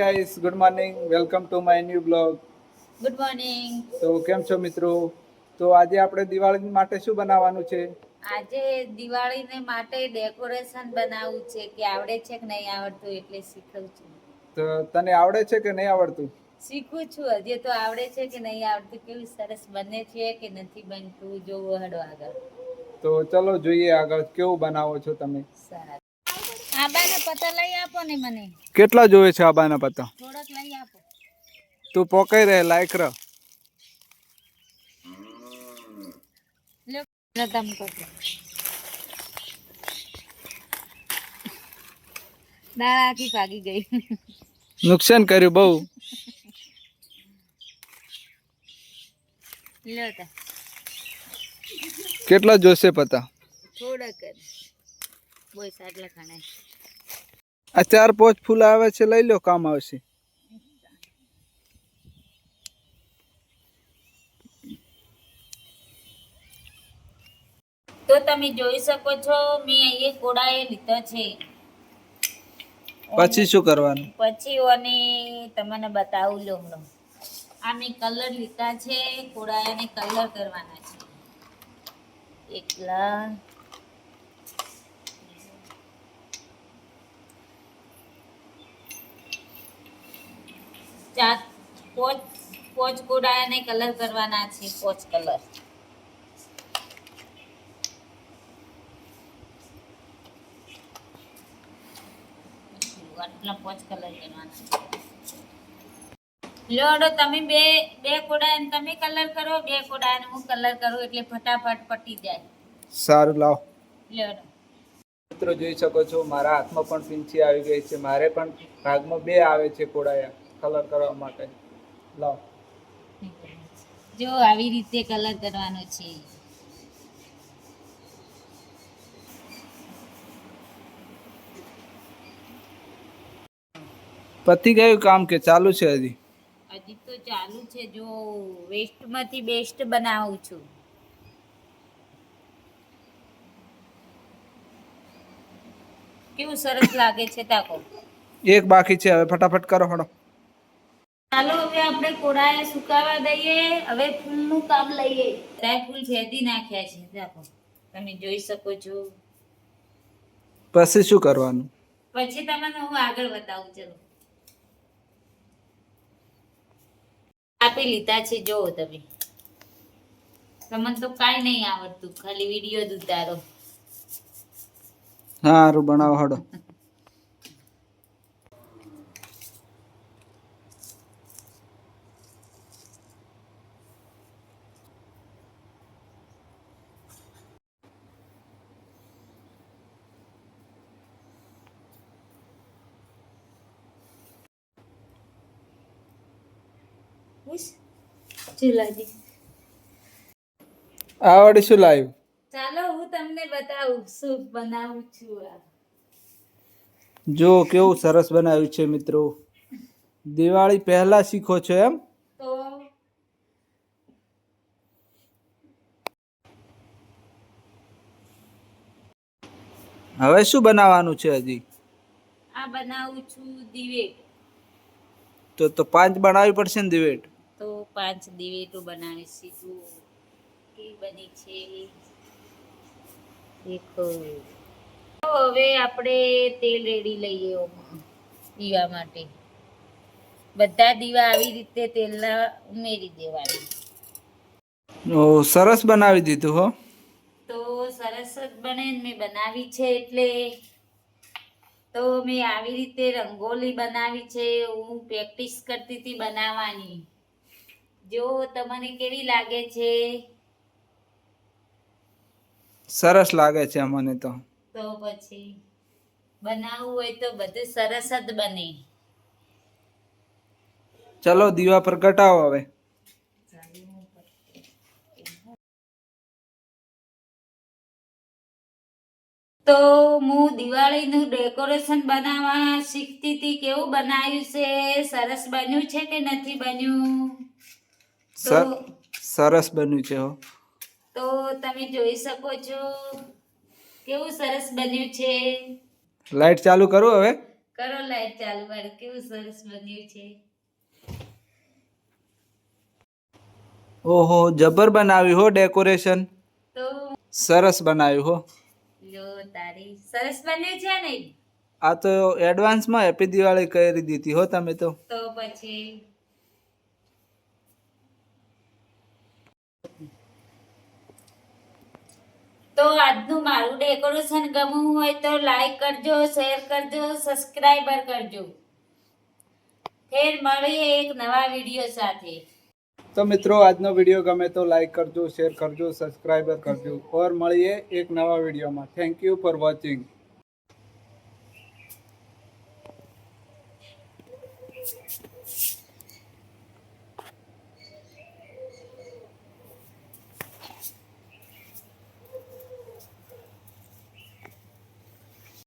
Guys, good morning. Welcome to my new blog. Good morning. તો કેમ છો મિત્રો? તો આજે આપણે દિવાળી માટે શું બનાવવાનું છે? આજે દિવાળીને માટે ડેકોરેશન બનાવવું છે. કે આવડે છે કે નહીં આવડતું એટલે શીખવું છું. તો તને આવડે છે કે નહીં આવડતું? શીખું છું. હજી તો આવડે છે કે નહીં આવડતું, કેવું સરસ બને છે કે નથી બનતું, જોવો હડો આગળ. તો ચલો જોઈએ આગળ કેવું બનાવો છો તમે. સારું. આબાના પત્તા લઈ આપો ને મને. કેટલા જોવે છે આબાના પત્તા? થોડાક લઈ આપો. તું પોકાઈ રહે લાયક રહ. લો તમ તો દાળ આખી ભાગી ગઈ. નુકસાન કર્યું બહુ. લો તા કેટલા જોશે પત્તા? થોડાક જ. બોય સાટલા ખાણે. આ 4-5 ફૂલ આવે છે, લઈ લો, કામ આવશે. તો તમે જોઈ શકો છો, મેં અહીંયા કોડાએ લીધો છે. પછી શું કરવાનું? પછી ઓને તમને બતાવું લો હમણાં. આ મેં કલર લીધા છે, કોડાયાને કલર કરવાના છે. એકલા ચાર પોચ કોડાયાને કલર કરવાના છે. પોચ કલર. આટલા પોચ કલર કરવાના છે. લોડો તમે બે કોડાયાને તમે કલર કરો, બે કોડાયાને હું કલર કરું, એટલે ફટાફટ પટી જાય. સારું, લાવ. લોડો મિત્રો જોઈ શકો છો, મારા હાથમાં પણ પિંછી આવી ગઈ છે. મારે પણ ભાગમાં 2 આવે છે કોડાયા કલર કરવા માટે. લાવ. જો આવી રીતે કલર કરવાનો છે. પતી ગયું કામ કે ચાલુ છે હજી? હજી તો ચાલુ છે. જો વેસ્ટમાંથી બેસ્ટ બનાવું છું. કેવું સરસ લાગે છે તાકો. એક બાકી છે, હવે ફટાફટ કરો હડો. ચાલો હવે આપણે કોડાએ સુકાવા દઈએ. હવે ફૂલનું કામ લઈએ. ત્યાં ફૂલ છેદી નાખ્યા છે તાકો, તમે જોઈ શકો છો. પછી શું કરવાનું? પછી તમને હું આગળ બતાવું. ચલો આપી લીધા છે. જોવો તમે. તમને તો કાંઈ નહીં આવડતું, ખાલી વિડીયો જ ઉતારો. સારું, બનાવો હડો. ચલાજી આવડે શું લાવ્યું? ચાલો હું તમને બતાવું શું બનાવું છું. જો કેવું સરસ બનાવ્યું છે મિત્રો. દિવાળી પહેલા શીખો છો એમ? તો હવે શું બનાવવાનું છે હજી? આ બનાવું છું દિવેટ. તો 5 બનાવવી પડશે ને દિવેટ? તો 5 દિવેટો બનાવીશું. કેવી બની છે દેખો. તો હવે આપણે તેલ રેડી લઈએ દીવા માટે. બધા દીવા આવી રીતે તેલના ઉમેરી દેવાના. ઓ સરસ બનાવી દીધું હો. તો સરસ જ બને. મેં બનાવી છે એટલે તો મેં આવી રીતે રંગોલી બનાવી છે. હું પ્રેક્ટિસ કરતી હતી બનાવવાની. જો તમને કેવી લાગે છે? સરસ લાગે છે મને તો. તો પછી બનાવવું હોય તો બધું સરસ જ બને. ચલો દીવા પ્રગટાવો હવે. તો હું દિવાળીનું ડેકોરેશન બનાવવા શીખતી હતી. કેવું બનાવ્યું છે? સરસ બન્યું છે કે નથી બન્યું? સરસ બન્યું છે હો. તો તમે જોઈ શકો છો કેવું સરસ બન્યું છે. લાઈટ ચાલુ કરું હવે? કરો લાઈટ ચાલુ વાળું, કેવું સરસ બન્યું છે. ઓહો, જબર બનાવ્યું હો ડેકોરેશન. તો સરસ બનાવ્યું હો. લો તારી સરસ બન્યું છે ને. આ તો એડવાન્સમાં હેપી દિવાળી કરી દીધી હો તમે તો. તો પછી તો આજનું મારું ડેકોરેશન ગમવું હોય તો લાઈક કરજો, શેર કરજો, સબસ્ક્રાઈબર કરજો. ફેર મળીએ એક નવા વિડીયો સાથે. તો મિત્રો આજનો વિડીયો ગમે તો લાઈક કરજો, શેર કરજો, સબસ્ક્રાઈબર કરજો. ઓર મળીએ એક નવા વિડીયોમાં. Thank you for watching.